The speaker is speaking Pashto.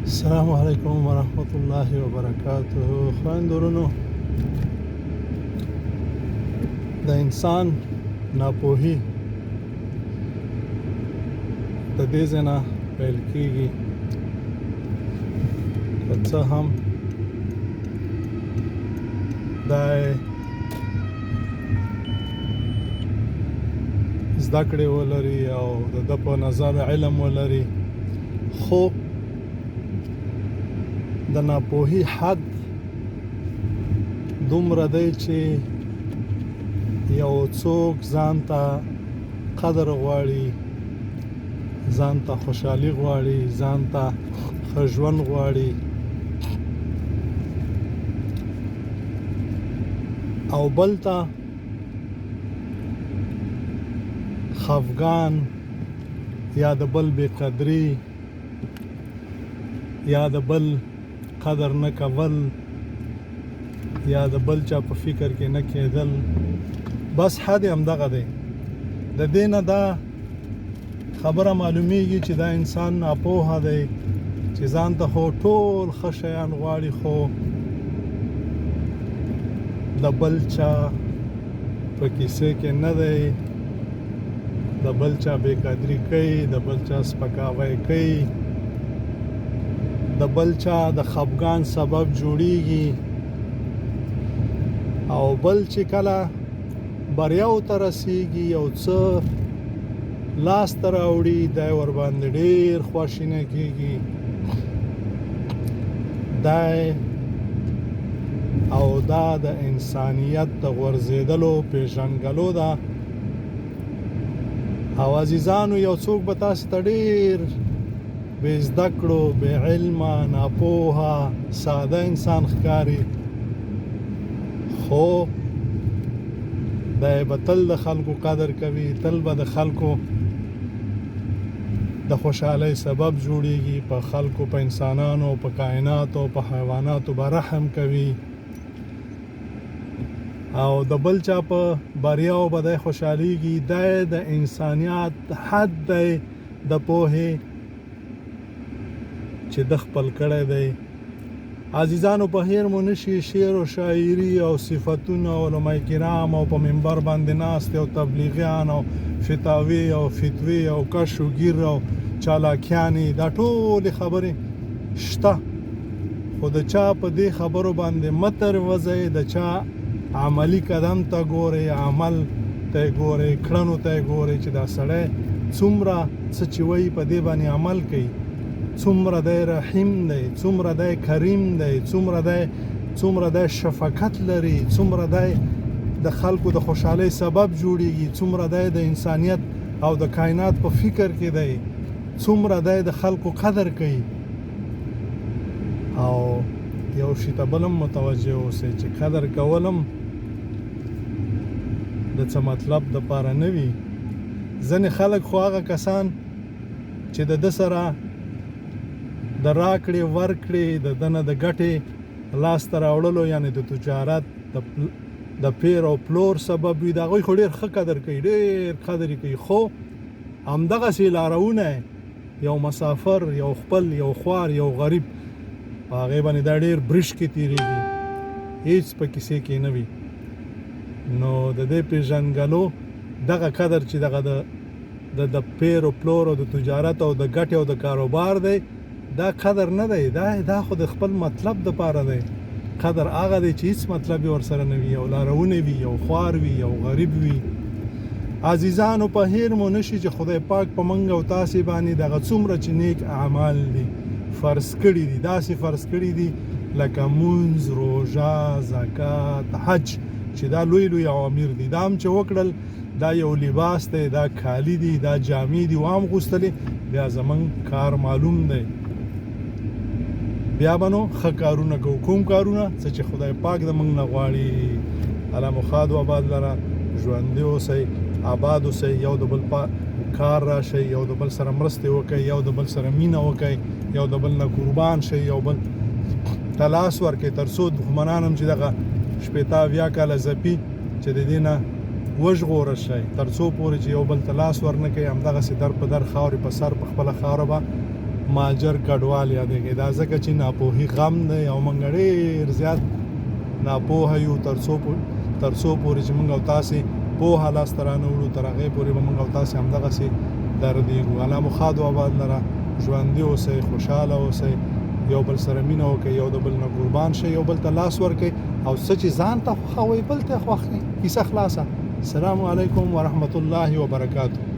السلام علیکم ورحمت الله وبرکاته. خویندورونو، د انسان ناپوهي د دې ځای نه پیل کېږي، که څه هم دا زده کړې ولري او د ده په نظر علم ولري، خو د ناپوهي حد دومره دی چې یو څوک ځان ته قدر غواړي، ځان ته خوشحالي غواړي، ځان ته ښه ژوند غواړي او بل ته خفګان یا د بل بې قدري یا د بل قدر نه کول یا د بل چا په فکر کې نه کېدل، بس حد همدغه دی. د دې نه دا خبره معلومیږي چې دا انسان ناپوهه دی، چې ځان ته خو ټول ښه شیان غواړي، خو د بل چا په کیسې کې نه دی، د بل چا بې قدري کوي، د بل چا سپکاوی کوي، د بل چا د خفګان سبب جوړیږي، او بل چې کله بریاو ته رسیږي، یو څه لاس ته راوړي، دی ورباندې ډېر خواشینی کېږي، دی او دا د انسانیت د غورځېدلو پیژنګلو ده. او عزیزانو، یو څوک به تاسو ته ډېر بې زده کړو، بې علمه، ناپوهه، ساده انسان ښکاري، خو دی به تل د خلکو قدر کوي، تل به د خلکو د خوشحالۍ سبب جوړیږي، په خلکو، په انسانانو، په کائناتو، په حیواناتو به رحم کوي، او د بل چا په بریاو به دی خوشحالیږي. دی د انسانیت حد دی د پوهې چې د خپل کړی دی. عزیزانو، په هیر مو نشي شعر او شاعري او صفتونه او علماء کرام او په منبر باندې ناست او تبلیغیان او فتاوی او فتوی او کش او گیر او چالاکیانی، دا ټول خبرې شته، خو د چا په دې خبرو باندې متر وځي، د چا عملی قدم ته ګوري، عمل ته ګوري، کړنو ته ګوري چې دا سړی څومره څه چې وایي په دې باندې عمل کوي، څومره دی رحیم دی، څومره دی کریم دی، څومره دی شفقت لري، څومره دی د خلکو د خوشحالۍ سبب جوړیږي، څومره دی د انسانیت او د کائنات په فکر کې دی، څومره دی د خلکو قدر کوي. او یو شي ته بل هم متوجه اوسئ چې قدر کولم د څه مطلب دپاره نه وي. ځینې خلک خو هغه کسان چې د ده سره د راکړې ورکړې، د ده نه د ګټې لاسته راوړلو، یعنې د تجارت د پیر او پلور سبب وي، د هغوی خو ډېر ښه قدر کوي، ډېر قدر یې کوي، خو همدغسې لاروونه یو مسافر، یو خپل، یو خوار، یو غریب، په هغې باندې دا ډېر برشکې تېرېږي، هېڅ په کیسې کې نه وي. نو د دې پېژنګلو دغه قدر چې دغه د پیر او پلور او د تجارت او د ګټې او د کاروبار دی، دا قدر نه دی، دا خو د خپل مطلب دپاره دی. قدر هغه دی چې هېڅ مطلب یې ورسره نه وي، یو لاروونه وي، یو خوار وي، یو غریب وي. عزیزانو، په هیر مو نشي چې خدای پاک په موږ او تاسې باندې دغه څومره چې نیک اعمال دي فرض کړي دي، داسې فرض کړي دي لکه مونځ، روژه، زکات، حج، چې دا لوی لوی اوامر دي. دا هم چې وکړل، دا یو لباس دی، دا کالی دي، دا جامې دي، وام غوستلې، بیا زمونږ کار معلوم دی، بیا به نو ښه کارونه کوو، کوم کارونه څه چې خدای پاک د موږ نه غواړي. الله مو ښاد و آباد لره، ژوندي اوسئ، آباد اوسئ، یو د بل کار راشئ، یو د بل سره مرستې وکئ، یو د بل سره مینه وکئ، یو د بل نه قربان شئ، یو بل ته لاس ورکئ، تر څو دښمنان هم چې دغه 80 کاله ځپي چې د دې نه وژغورل شئ، تر څو پورې چې یو بل ته لاس ورنه کوي، همدغسې در په در، خاورې په سر، په خپله خاوره به ماجر کډوال یادېږي دا ځکه چې ناپوهي غم دی او موږ ډېر زیات ناپوهه یو تر څو پورې چې موږ او تاسې پوهه لاسته رانهوړو تر هغې پورې به موږ او تاسې همدغسې دردېږو الله مو ښاد و آباد لره ژوندي اوسئ خوشحاله اوسئ یو بل سره مینه وکړئ یو د بل نه قربان شئ یو بل ته لاس ورکړئ او څه چې ځان ته خوښوئ بل ته خوښ کړئ کیسه خلاصه السلام علیکم ورحمت الله وبرکاته